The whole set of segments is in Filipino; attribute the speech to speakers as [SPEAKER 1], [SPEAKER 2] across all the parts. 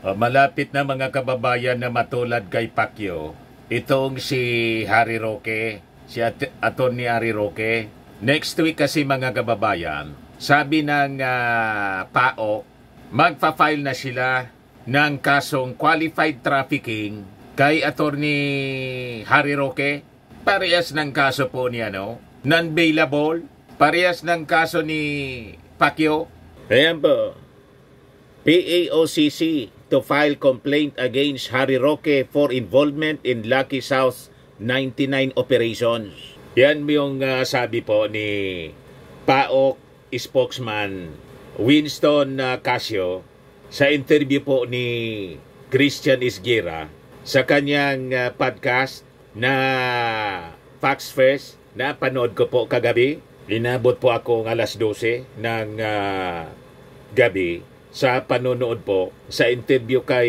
[SPEAKER 1] Malapit na mga kababayan na matulad kay Pacquiao. Itong si Harry Roque, si Attorney Harry Roque. Next week kasi mga kababayan, sabi ng PAOK, magpa-file na sila ng kasong qualified trafficking kay Attorney Harry Roque. Parehas ng kaso po niya, non-bailable. Parehas ng kaso ni Pacquiao. Ayan po. PAOCC to file complaint against Harry Roque for involvement in Lucky South 99 operations. Yan yung sabi po ni PAOK spokesman Winston Casio sa interview po ni Christian Isguera sa kanyang podcast na Fox Fest na panood ko po kagabi. Inabot po ako ng alas 12 ng gabi sa panonood po sa interview kay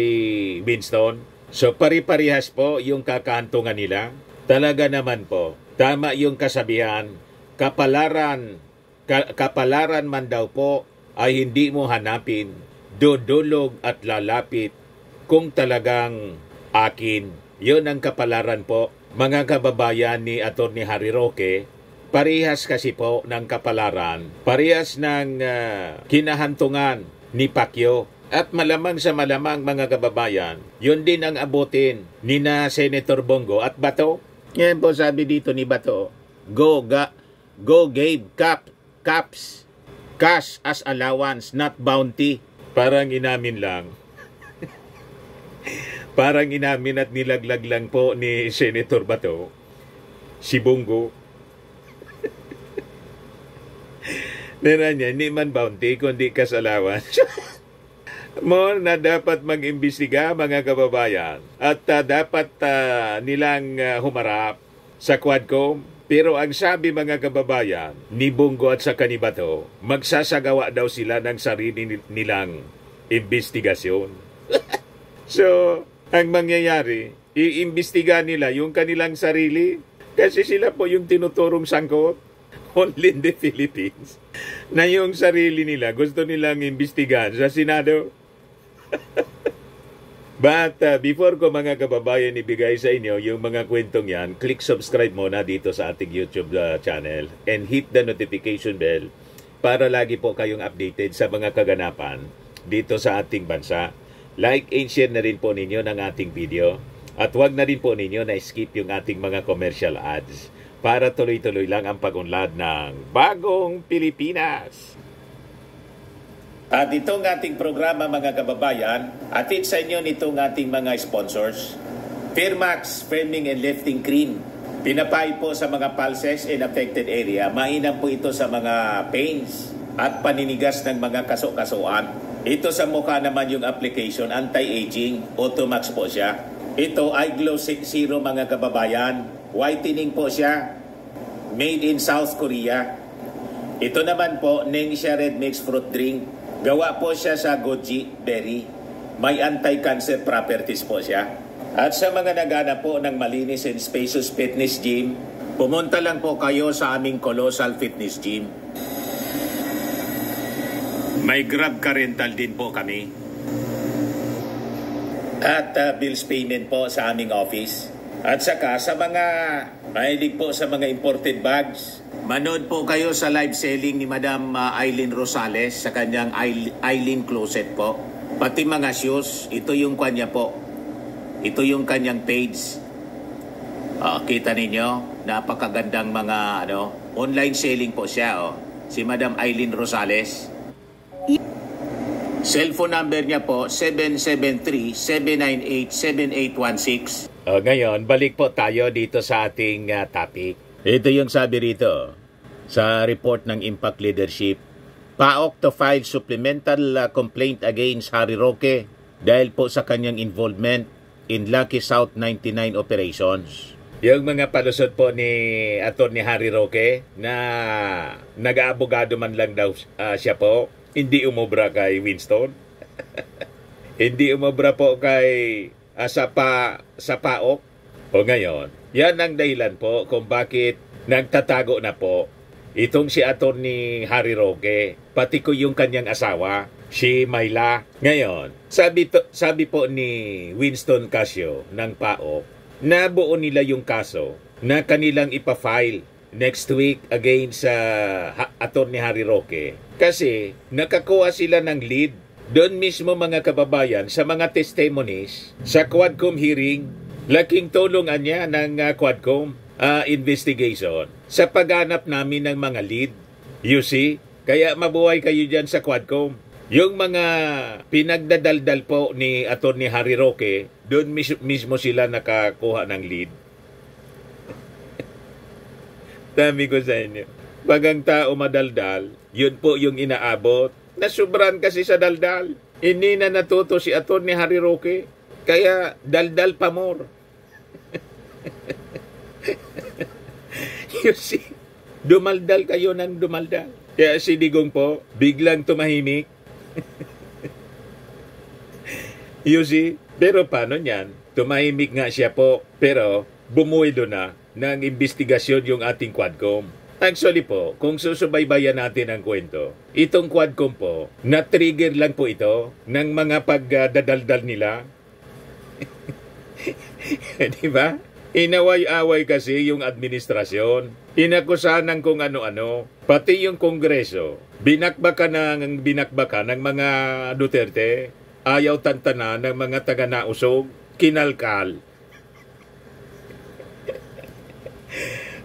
[SPEAKER 1] Winston. So pari-parihas po yung kakahantungan nila. Talaga naman po, tama yung kasabihan, kapalaran man daw po ay hindi mo hanapin, dudulog at lalapit kung talagang akin. Yun ang kapalaran po, mga kababayan ni Attorney Harry Roque. Parehas kasi po ng kapalaran, parehas ng kinahantungan ni Pacquiao. At malamang sa malamang mga kababayan, yun din ang abutin ni na Senator Bongo at Bato. Yan po sabi dito ni Bato, go gave caps, cash as allowance, not bounty. Parang inamin lang. Parang inamin at nilaglag lang po ni Senator Bato si Bongo. Nera niya, hindi man bounty, kundi cash allowance. Mo na dapat mag-imbestiga mga kababayan at dapat nilang humarap sa Quadcom. Pero ang sabi mga kababayan ni Bongo at sa Kanibato, magsasagawa daw sila ng sarili nilang investigasyon. So, ang mangyayari, iimbestiga nila yung kanilang sarili kasi sila po yung tinuturong sangkot. Only in the Philippines na yung sarili nila gusto nilang imbestigahan sa Senado. But before ko mga kababayan ibigay sa inyo yung mga kwentong yan, click subscribe muna dito sa ating YouTube channel and hit the notification bell para lagi po kayong updated sa mga kaganapan dito sa ating bansa. Like and share na rin po ninyo ng ating video at huwag na rin po ninyo na skip yung ating mga commercial ads para tuloy-tuloy lang ang pag-unlad ng Bagong Pilipinas. At itong ating programa mga kababayan, atid sa inyo nitong ating mga sponsors. Firmax Firming and Lifting Cream. Pinapay po sa mga pulses in affected area. Mainam po ito sa mga pains at paninigas ng mga kaso-kasuan. Ito sa mukha naman yung application, anti-aging, Automax po siya. Ito ay Glow Zero mga kababayan. Whitening po siya. Made in South Korea. Ito naman po, Ningxia Red Mix Fruit Drink. Gawa po siya sa goji berry. May anti-cancer properties po siya. At sa mga nagana po ng malinis and spacious fitness gym, pumunta lang po kayo sa aming Colossal Fitness Gym. May Grab car rental din po kami. At bills payment po sa aming office. At saka sa mga mahilig po sa mga imported bags, manood po kayo sa live selling ni Madam Aileen Rosales sa kanyang Aileen Closet po. Pati mga shoes, ito yung kanya po. Ito yung kanyang page. Kita ninyo, napakagandang mga online selling po siya. Si Madam Aileen Rosales. Cellphone number niya po, 773-798-7816. Ngayon, balik po tayo dito sa ating topic. Ito yung sabi rito sa report ng Impact Leadership. PAOK to file supplemental complaint against Harry Roque dahil po sa kanyang involvement in Lucky South 99 operations. Yung mga palusot po ni Attorney Harry Roque na nag-aabogado man lang daw siya po, hindi umobra kay Winston. Hindi umobra po kay sa PAOK. O ngayon, yan ang dahilan po kung bakit nagtatago na po itong si Attorney Harry Roque, pati ko yung kanyang asawa. si Myla. Ngayon, sabi po ni Winston Casio ng PAOK, nabuo nila yung kaso na kanilang ipa-file next week against sa Atty. Harry Roque. Kasi nakakuha sila ng lead doon mismo mga kababayan sa mga testimonies sa Quadcom hearing. Laking tulungan niya ng Quadcom investigation sa paghanap namin ng mga lead. You see? Kaya mabuhay kayo dyan sa Quadcom. Yung mga pinagdadaldal po ni Atty. Harry Roque, doon mismo sila nakakuha ng lead. Dami ko sa inyo. Pag ang tao madaldal, yun po yung inaabot. Nasubran kasi sa daldal. Hindi na natuto si Atty. Harry Roque. Kaya daldal pa more. You see, dumaldal kayo ng dumaldal. Kaya si Digong po, biglang tumahimik. You see, pero paano niyan? Tumahimik nga siya po, pero bumuelo na ng investigasyon yung ating Quadcom. Actually po, kung susubaybayan natin ang kwento, itong Quadcom po, na-trigger lang po ito ng mga pagdadaldal nila. Di ba? Inaway-away kasi yung administrasyon. Inakusahan ng kung ano-ano. Pati yung Kongreso. Binakbakan ng mga Duterte. Ayaw tantana ng mga taga-nausog. Kinalkal.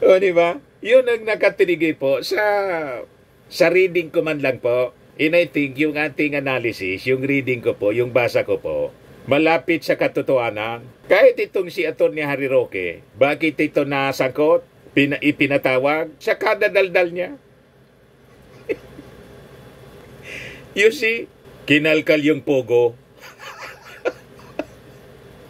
[SPEAKER 1] O, di ba? Yun ang nakatrigay po sa reading ko man lang po. And I think yung ating analysis, yung reading ko po, yung basa ko po, malapit sa katotohanan. Kahit itong si Atty. Harry Roque, bakit ito nasangkot, ipinatawag sa kadadaldal niya? You see, kinalkal yung pogo.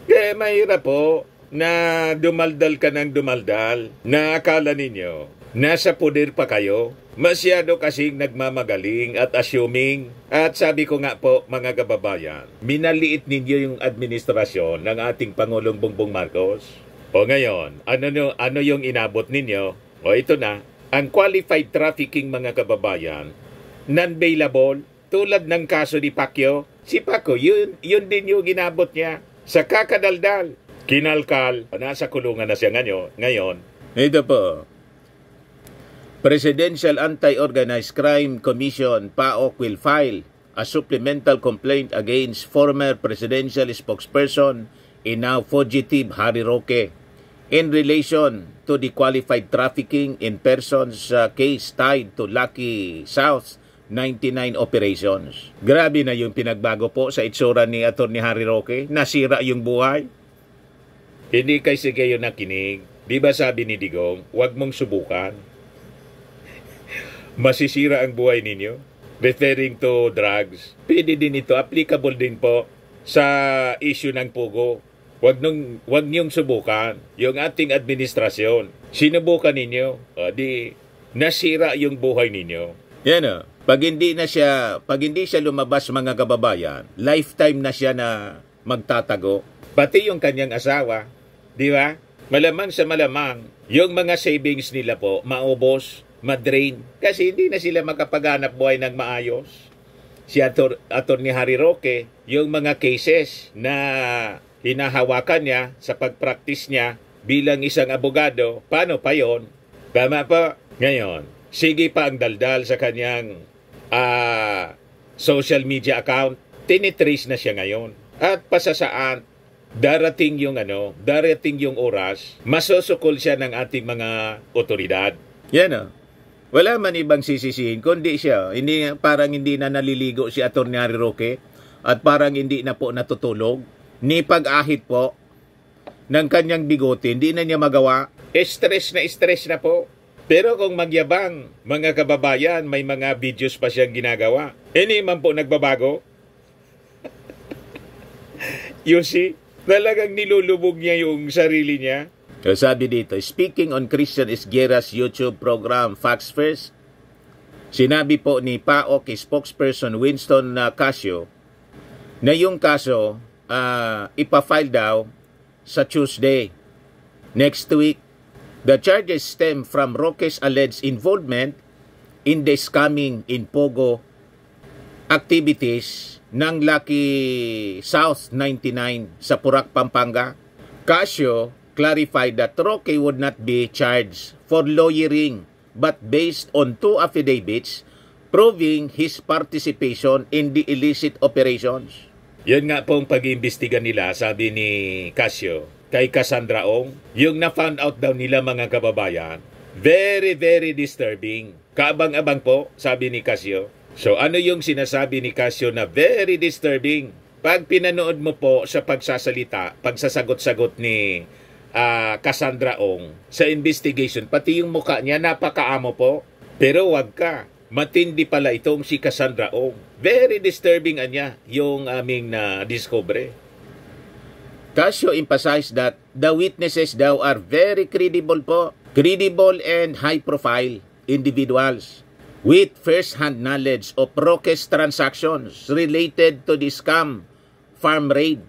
[SPEAKER 1] Kaya mahirap po na dumaldal ka ng dumaldal, na akala ninyo, nasa poder pa kayo, masyado kasing nagmamagaling at assuming. At sabi ko nga po, mga kababayan, minaliit ninyo yung administrasyon ng ating Pangulong Bongbong Marcos. O ngayon, ano yung inabot ninyo? O ito na, ang qualified trafficking, mga kababayan, non-bailable, tulad ng kaso ni Pacquiao. Si Paco, yun din yung inabot niya sa kakadaldal. Kinalkal, nasa kulungan na siya ngayon. Ito po, Presidential Anti-Organized Crime Commission, PAOK, will file a supplemental complaint against former presidential spokesperson and now fugitive Harry Roque in relation to the qualified trafficking in persons case tied to Lucky South 99 operations. Grabe na yung pinagbago po sa itsura ni Atty. Harry Roque. Nasira yung buhay. Hindi kayo kayo nakinig. Di ba sabi ni Digong, huwag mong subukan. Masisira ang buhay ninyo. Referring to drugs. Pwede din ito. Applicable din po sa issue ng pugo. Huwag niyong subukan. Yung ating administrasyon. Sinubukan ninyo. Di nasira yung buhay ninyo. Yan o. Pag hindi siya lumabas, mga kababayan, lifetime na siya na magtatago. Pati yung kanyang asawa. Di ba? Malamang sa malamang, yung mga savings nila po, maubos, madrain. Kasi hindi na sila makapaghanap buhay ng maayos. Si Atty. Harry Roque, yung mga cases na hinahawakan niya sa pag-practice niya bilang isang abogado, paano pa yon? Tama po? Ngayon, sige pa ang daldal sa kanyang social media account. Tinitrace na siya ngayon. At pasasaan, darating yung oras, masusukol siya ng ating mga otoridad. Yan o. Wala man ibang sisisihin, kundi siya. Parang hindi na naliligo si Atty. Harry Roque at parang hindi na po natutulog. Ni pag-ahit po ng kanyang bigote, hindi na niya magawa. Stress na po. Pero kung magyabang, mga kababayan, may mga videos pa siyang ginagawa. Hindi man po nagbabago. You see? Talagang nilulubog niya yung sarili niya. Sabi dito, speaking on Christian Esguerra's YouTube program, Facts First, sinabi po ni PAOK spokesperson Winston Casio na yung kaso ipafile daw sa Tuesday. Next week, the charges stem from Roque's alleged involvement in the scamming in Pogo activities ng Lucky South 99 sa Porac, Pampanga. Casio clarified that Roque would not be charged for lawyering but based on 2 affidavits proving his participation in the illicit operations. Yan nga pong pag-iimbestiga nila, sabi ni Casio, kay Cassandra Ong, yung na-found out daw nila mga kababayan, very, very disturbing. Kaabang-abang po, sabi ni Casio. So ano yung sinasabi ni Casio na very disturbing? Pag pinanood mo po sa pagsasalita, pagsasagot-sagot ni Cassandra Ong sa investigation, pati yung mukha niya napakaamo po. Pero wag ka. Matindi pala itong si Cassandra Ong. Very disturbing anya yung aming na-discover. Casio emphasized that the witnesses daw are very credible po. Credible and high-profile individuals with first-hand knowledge of Roque's transactions related to the scam farm raid.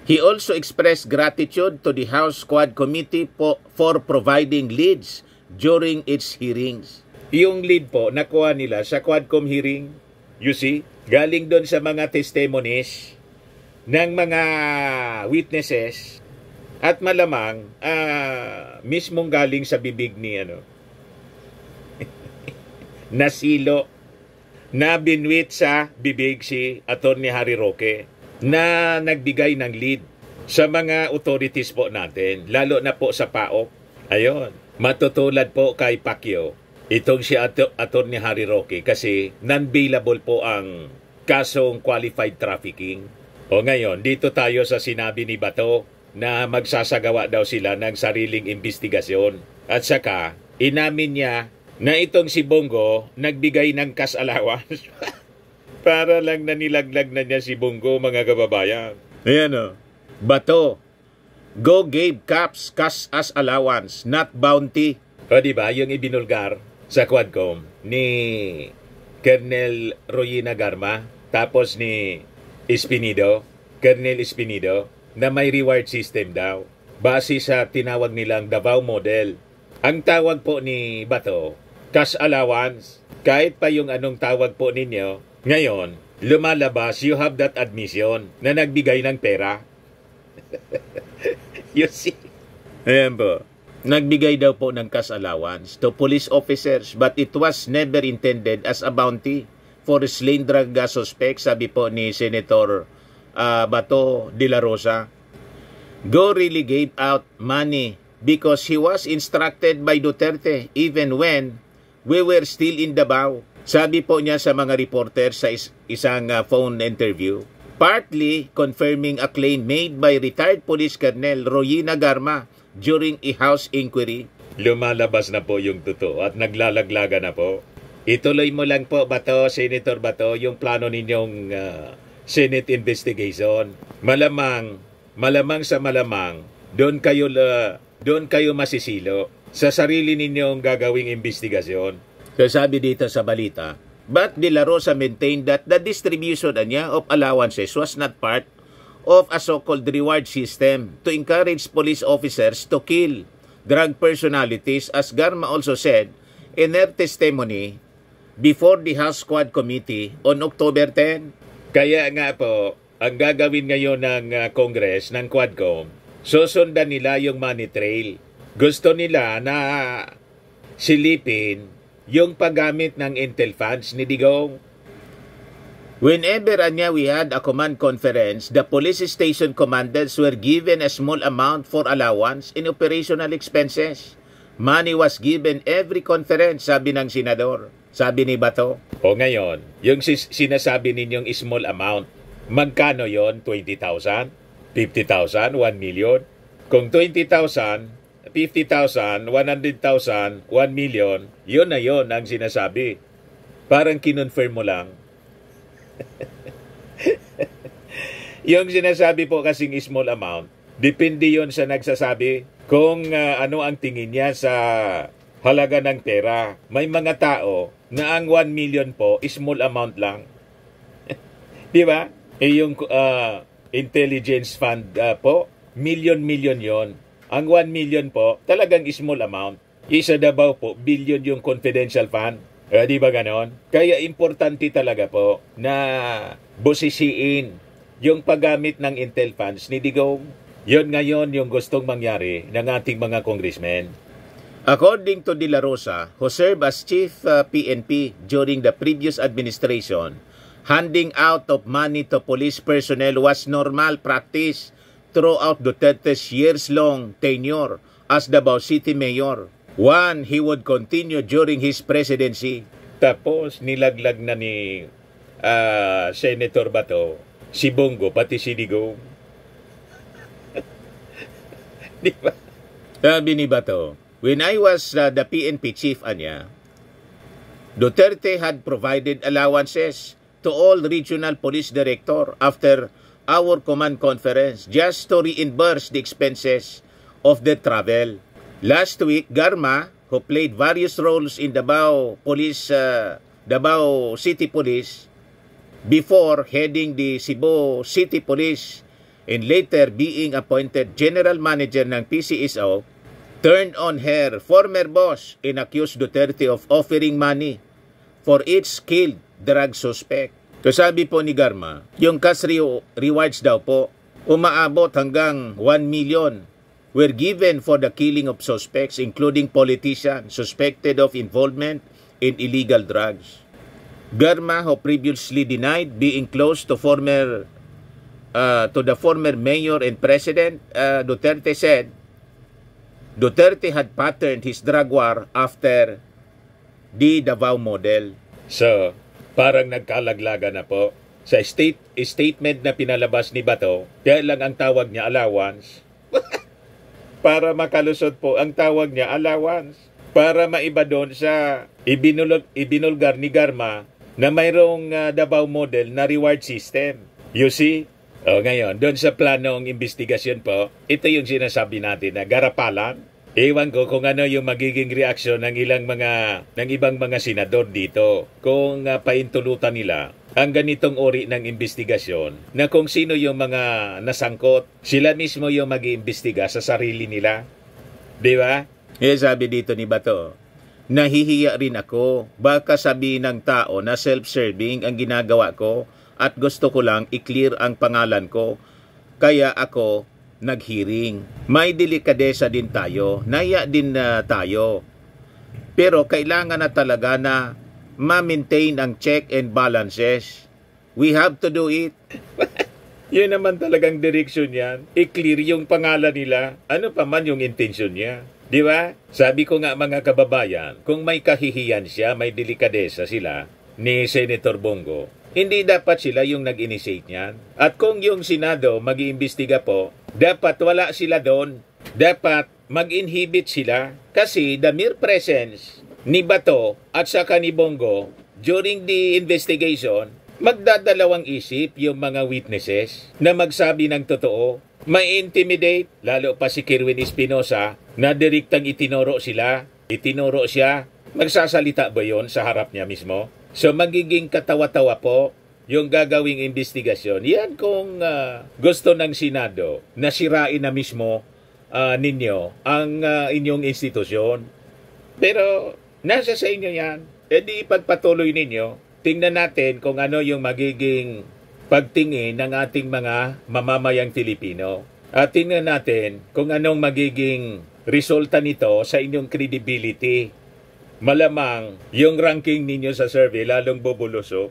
[SPEAKER 1] He also expressed gratitude to the House Quad Committee for providing leads during its hearings. Yung lead po, nakuha nila sa Quadcom hearing, you see, galing doon sa mga testimonies ng mga witnesses at malamang mismong galing sa bibig ni nasilo na binwit sa bibig si Atty. Harry Roque na nagbigay ng lead sa mga authorities po natin, lalo na po sa PAOK. Ayon, matutulad po kay Pacquiao. Itong si Atty. Harry Roque kasi non-bailable po ang kasong qualified trafficking. O ngayon, dito tayo sa sinabi ni Bato na magsasagawa daw sila ng sariling investigasyon. At saka, inamin niya na itong si Bongo nagbigay ng cash allowance. Para lang nanilaglag na niya si Bongo, mga kababayan. Ayan o. Bato, Go gave caps cash as allowance, not bounty. O diba, yung ibinulgar sa Quadcom ni Colonel Royina Garma, tapos ni Colonel Espinido, na may reward system daw, base sa tinawag nilang Davao model. Ang tawag po ni Bato, cash allowance. Kahit pa yung anong tawag po ninyo, ngayon, lumalabas, you have that admission na nagbigay ng pera. You see? Ayan po. Nagbigay daw po ng cash allowance to police officers but it was never intended as a bounty for slain drug suspects, sabi po ni Senator Bato de la Rosa. Go really gave out money because he was instructed by Duterte even when we were still in Davao. Sabi po niya sa mga reporter sa isang phone interview, partly confirming a claim made by retired Police Colonel Royina Garma during a House inquiry. Lumalabas na po yung totoo at naglalaglaga na po. Ituloy mo lang po, Bato, Senator Bato, yung plano ninyong Senate investigation. Malamang sa malamang, doon kayo masisilo sa sarili ninyong gagawing investigasyon. So sabi dito sa balita, but De La Rosa maintained that the distribution of allowances was not part of a so-called reward system to encourage police officers to kill drug personalities, as Garma also said in her testimony before the House Quad Committee on October 10. Kaya nga po, ang gagawin ngayon ng Congress, ng Quadcom, susundan nila yung money trail. Gusto nila na silipin yung paggamit ng intel funds ni Digong. Whenever we had a command conference, the police station commanders were given a small amount for allowance in operational expenses. Money was given every conference, sabi ng senador. Sabi ni Bato. O ngayon, yung sinasabi ninyong small amount, magkano yon? 20,000? 50,000? 1 million? Kung 20,000, 50,000, 100,000, 1 million, yun na yun ang sinasabi. Parang kinonfirm mo lang. Yung sinasabi po kasing small amount, depende yun sa nagsasabi kung ano ang tingin niya sa halaga ng pera. May mga tao na ang 1 million po, small amount lang. Di ba? Yung intelligence fund po, million yon. Ang 1 million po, talagang small amount. Isa Davao po, billion yung confidential fund. Di ba ganon? Kaya importante talaga po na busisiin yung paggamit ng intel funds ni Digong. Yun ngayon yung gustong mangyari ng ating mga congressmen. According to De La Rosa, who served as chief PNP during the previous administration, handing out of money to police personnel was normal practice throughout Duterte's years-long tenure as Davao City Mayor. One he would continue during his presidency. Tapos nilaglag na ni Senator Bato, si Bongo, pati si Digong. Di ba? Sabi ni Bato, when I was the PNP chief, anya, Duterte had provided allowances to all regional police director after our command conference just to reimburse the expenses of the travel. Last week, Garma, who played various roles in Davao City Police, before heading the Cebu City Police and later being appointed general manager ng PCSO, turned on her former boss and accused Duterte of offering money for each killed drug suspect. So sabi po ni Garma, yung cash rewards daw po, umaabot hanggang 1 million were given for the killing of suspects, including politicians suspected of involvement in illegal drugs. Garma, who previously denied being close to the former mayor and president, Duterte said, Duterte had patterned his drug war after the Davao model. So, parang nagkalaglaga na po. Sa statement na pinalabas ni Bato, kaya lang ang tawag niya allowance. Para makalusot po, ang tawag niya allowance. Para maiba doon sa ibinulgar ni Garma na mayroong Davao model na reward system. You see? Ngayon, doon sa planong investigasyon po, ito yung sinasabi natin na garapalan. Ewan ko kung ano yung magiging reaksyon ng ibang mga senador dito kung paintulutan nila ang ganitong uri ng investigasyon na kung sino yung mga nasangkot, sila mismo yung mag-iimbestiga sa sarili nila. Di ba? Sabi dito ni Bato, nahihiya rin ako. Baka sabihin ng tao na self-serving ang ginagawa ko at gusto ko lang i-clear ang pangalan ko. Kaya ako naghiring. May delikadesa din tayo. Naya din tayo. Pero kailangan na talaga na ma-maintain ang check and balances. We have to do it. Yun naman talagang direksyon yan. I-clear yung pangalan nila. Ano pa man yung intention niya. Di ba? Sabi ko nga mga kababayan, kung may kahihiyan siya, may delikadesa sila ni Senator Bongo, hindi dapat sila yung nag-initiate niyan. At kung yung Senado mag-iimbestiga po, dapat wala sila doon. Dapat mag-inhibit sila. Kasi the mere presence ni Bato at saka ni Bongo during the investigation, magdadalawang isip yung mga witnesses na magsabi ng totoo. May intimidate, lalo pa si Kerwin Espinosa na direktang itinuro siya. Magsasalita ba yon sa harap niya mismo? So magiging katawa-tawa po yung gagawing investigasyon. Yan kung gusto ng Senado na sirain na mismo ninyo ang inyong institusyon. Pero nasa sa inyo yan. E di ipagpatuloy ninyo. Tingnan natin kung ano yung magiging pagtingin ng ating mga mamamayang Pilipino. At tingnan natin kung anong magiging resulta nito sa inyong credibility. Malamang yung ranking ninyo sa survey lalong bubulusok.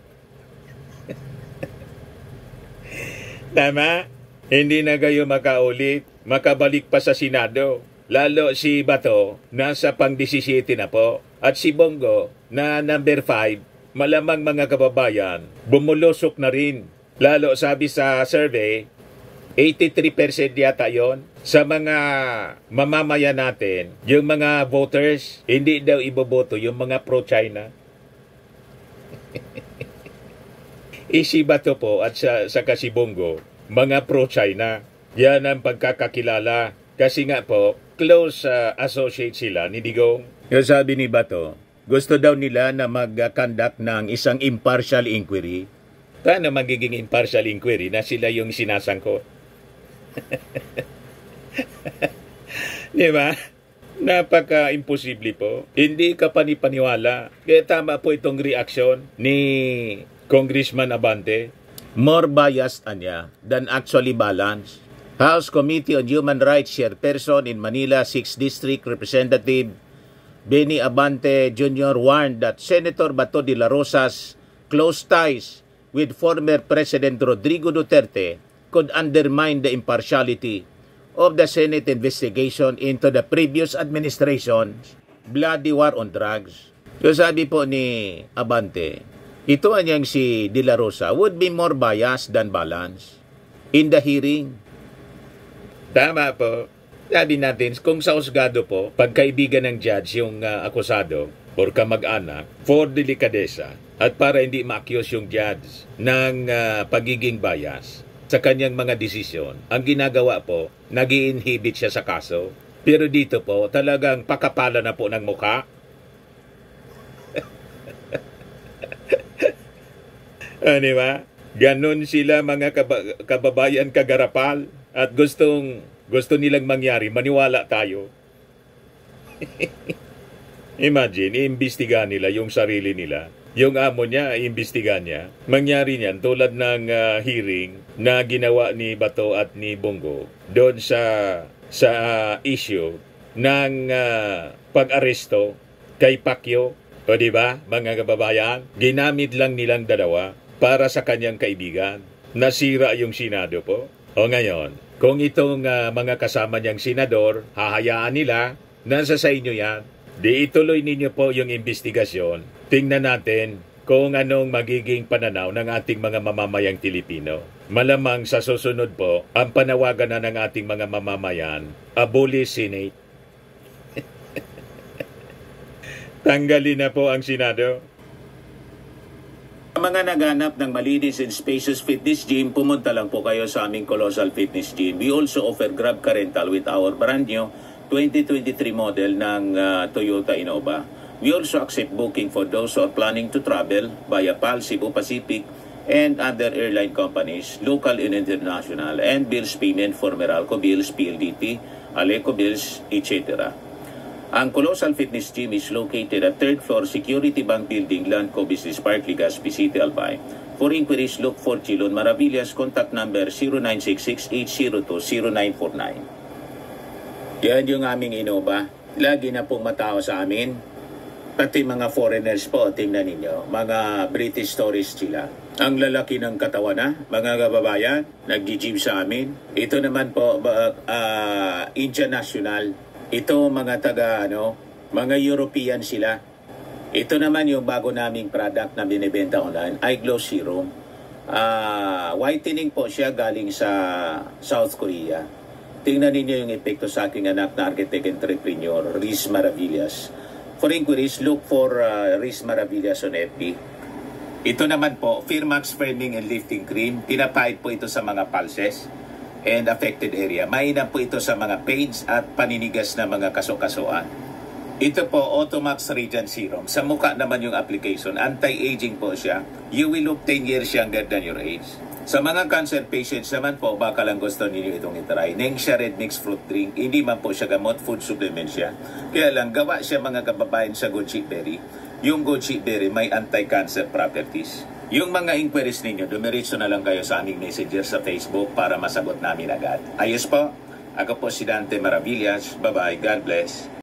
[SPEAKER 1] Tama? Hindi na kayo makaulit, makabalik pa sa Senado. Lalo si Bato, nasa pang-17 na po. At si Bongo, na number 5, malamang mga kababayan, bumulusok na rin. Lalo sabi sa survey, 83% yata yon sa mga mamamayan natin, yung mga voters, hindi daw iboboto yung mga pro-China. Si Bato po at saka si Bongo, mga pro-China. Yan ang pagkakakilala. Kasi nga po, close associate sila ni Digong. Yung sabi ni Bato, gusto daw nila na mag-conduct ng isang impartial inquiry. Paano magiging impartial inquiry na sila yung sinasangkot? Di ba? Napaka-imposible po. Hindi ka panipaniwala. Kaya tama po itong reaksyon ni Congressman Abante. More biased anya than actually balanced. House Committee on Human Rights Chairperson in Manila 6th District Representative Benny Abante Jr. warned that Senator Bato de la Rosa's close ties with former President Rodrigo Duterte could undermine the impartiality of the Senate investigation into the previous administration's bloody war on drugs. So sabi po ni Abante, ito anyang si De La Rosa would be more biased than balanced in the hearing. Tama po. Sabi natin, kung sa husgado po, pagkaibigan ng judge yung akusado or kamag-anak for delikadesa at para hindi ma-accuse yung judge ng pagiging bias sa kanyang mga desisyon, ang ginagawa po, nag-i-inhibit siya sa kaso. Pero dito po, talagang pakapala na po ng mukha. Di ba? Ganon sila mga kababayan kagarapal at gusto nilang mangyari, maniwala tayo. Imagine, iimbestigahan nila yung sarili nila. Yung amo niya, iimbestigahan niya. Mangyari niyan tulad ng hearing na ginawa ni Bato at ni Bongo doon sa issue ng pag-aresto kay Pacquiao. O diba, mga kababayan, ginamit lang nilang dalawa para sa kanyang kaibigan. Nasira yung Senado po. O ngayon, kung itong mga kasama niyang senador, hahayaan nila, nasa sa inyo yan. Di ituloy ninyo po yung investigasyon. Tingnan natin kung anong magiging pananaw ng ating mga mamamayang Pilipino. Malamang sa susunod po, ang panawagan na ng ating mga mamamayan, abolish Senate. Tanggalin na po ang Senado. Mga naghanap ng malinis and spacious fitness gym, pumunta lang po kayo sa aming Colossal Fitness Gym. We also offer Grab Car Rental with our brand new 2023 model ng Toyota Innova. We also accept booking for those who are planning to travel via PAL, Cebu Pacific, and other airline companies, local and international, and bills payment for Meralco Bills, PLDT, Aleco Bills, etc. Ang Colossal Fitness Gym is located at 3rd floor Security Bank Building, Landco Business Park, Legazpi City, Albay. For inquiries, look for Chilon Maravillas. Contact number 0966-802-0949. Yan yung aming Innova. Lagi na pong matao sa amin. Pati mga foreigners po, tingnan ninyo. Mga British tourists sila. Ang lalaki ng katawan na, mga kababayan, nag-gym sa amin. Ito naman po, Indian National. Ito mga mga European sila. Ito naman yung bago naming product na binibenta online, iGlow Serum. Whitening po siya galing sa South Korea. Tingnan ninyo yung epekto sa aking anak na architect entrepreneur, Riz Maravillas. For inquiries, look for Riz Maravillas on FB. Ito naman po, Firmax Firming and Lifting Cream. Pinapahid po ito sa mga pulses and affected area. Mainam po ito sa mga pains at paninigas na mga kaso-kasuan. Ito po, Automax Radiant Serum. Sa mukha naman yung application. Anti-aging po siya. You will look 10 years younger than your age. Sa mga cancer patients naman po, baka lang gusto ninyo itong itry. Nengxia Red Mix Fruit Drink. Hindi man po siya gamot, food supplement siya. Kaya lang, gawa siya mga kababayan sa goji berry. Yung goji berry may anti-cancer properties. Yung mga inquiries ninyo, dumiretso na lang kayo sa aming messenger sa Facebook para masagot namin agad. Ayos po, ako po si Dante Maravillas. Bye-bye. God bless.